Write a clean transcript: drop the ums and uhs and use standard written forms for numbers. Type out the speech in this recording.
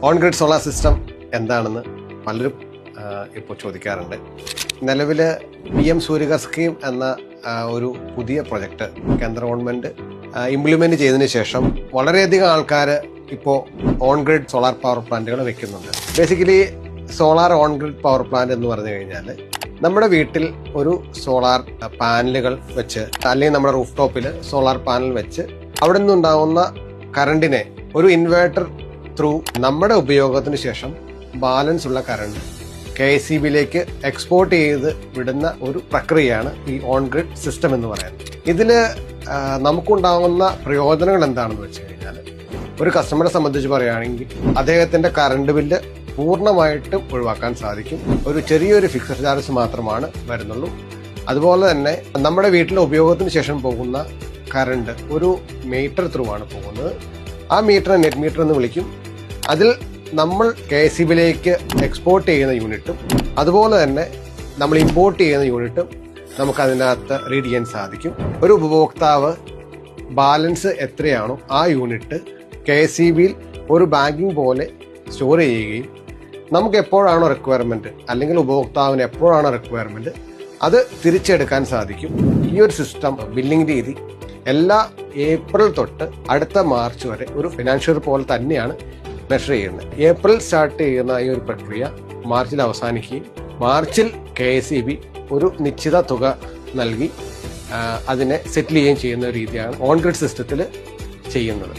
On grid solar system എന്താണെന്ന് പലരും ഇപ്പോൾ ചോദിക്കാറുണ്ട്. നിലവിൽ PM സൂര്യഘർ സ്കീം എന്ന ഒരു പുതിയ പ്രൊജക്റ്റ് കേന്ദ്ര ഗവൺമെൻറ് ഇംപ്ലിമെൻ്റ് ചെയ്തതിന് ശേഷം വളരെയധികം ആൾക്കാർ ഇപ്പോൾ ഓൺ ഗ്രിഡ് സോളാർ പവർ പ്ലാന്റുകൾ വെക്കുന്നുണ്ട്. Basically solar on grid power plant എന്ന് പറഞ്ഞു കഴിഞ്ഞാൽ നമ്മുടെ വീട്ടിൽ ഒരു സോളാർ പാനലുകൾ വെച്ച് അല്ലെങ്കിൽ നമ്മുടെ റൂഫ് ടോപ്പിൽ സോളാർ പാനൽ വെച്ച് അവിടെ നിന്നുണ്ടാകുന്ന കറണ്ടിനെ ഒരു ഇൻവേർട്ടർ ത്രൂ നമ്മുടെ ഉപയോഗത്തിന് ശേഷം ബാലൻസ് ഉള്ള കറണ്ട് KSEBിലേക്ക് എക്സ്പോർട്ട് ചെയ്ത് വിടുന്ന ഒരു പ്രക്രിയയാണ് ഈ ഓൺ ഗ്രിഡ് സിസ്റ്റം എന്ന് പറയുന്നത്. ഇതിൽ നമുക്കുണ്ടാകുന്ന പ്രയോജനങ്ങൾ എന്താണെന്ന് വെച്ച് കഴിഞ്ഞാൽ, ഒരു കസ്റ്റമറെ സംബന്ധിച്ച് പറയുകയാണെങ്കിൽ അദ്ദേഹത്തിന്റെ കറണ്ട് ബില്ല് പൂർണ്ണമായിട്ടും ഒഴിവാക്കാൻ സാധിക്കും. ഒരു ചെറിയൊരു ഫിക്സഡ് ചാർജ് മാത്രമാണ് വരുന്നുള്ളൂ. അതുപോലെ തന്നെ നമ്മുടെ വീട്ടിലെ ഉപയോഗത്തിന് ശേഷം പോകുന്ന കറണ്ട് ഒരു മീറ്റർ ത്രൂ ആണ് പോകുന്നത്. ആ മീറ്റർ നെറ്റ് മീറ്റർ എന്ന് വിളിക്കും. അതിൽ നമ്മൾ KSEBിലേക്ക് എക്സ്പോർട്ട് ചെയ്യുന്ന യൂണിറ്റും അതുപോലെ തന്നെ നമ്മൾ ഇമ്പോർട്ട് ചെയ്യുന്ന യൂണിറ്റും നമുക്കതിനകത്ത് റീഡ് ചെയ്യാൻ സാധിക്കും. ഒരു ഉപഭോക്താവ് ബാലൻസ് എത്രയാണോ ആ യൂണിറ്റ് KSEBിയിൽ ഒരു ബാങ്കിങ് പോലെ സ്റ്റോർ ചെയ്യുകയും നമുക്ക് എപ്പോഴാണോ റിക്വയർമെൻറ്റ് അല്ലെങ്കിൽ ഉപഭോക്താവിന് എപ്പോഴാണോ റിക്വയർമെൻറ്റ് അത് തിരിച്ചെടുക്കാൻ സാധിക്കും. ഈ ഒരു സിസ്റ്റം ബില്ലിംഗ് രീതി എല്ലാ ഏപ്രിൽ തൊട്ട് അടുത്ത മാർച്ച് വരെ ഒരു ഫിനാൻഷ്യൽ പോലെ തന്നെയാണ് മെഷർ ചെയ്യുന്നത്. ഏപ്രിൽ സ്റ്റാർട്ട് ചെയ്യുന്ന ഈ ഒരു പ്രക്രിയ മാർച്ചിൽ അവസാനിക്കുകയും മാർച്ചിൽ KSEB ഒരു നിശ്ചിത തുക നൽകി അതിനെ സെറ്റിൽ ചെയ്യുകയും ചെയ്യുന്ന രീതിയാണ് ഓൺ ഗ്രിഡ് സിസ്റ്റത്തിൽ ചെയ്യുന്നത്.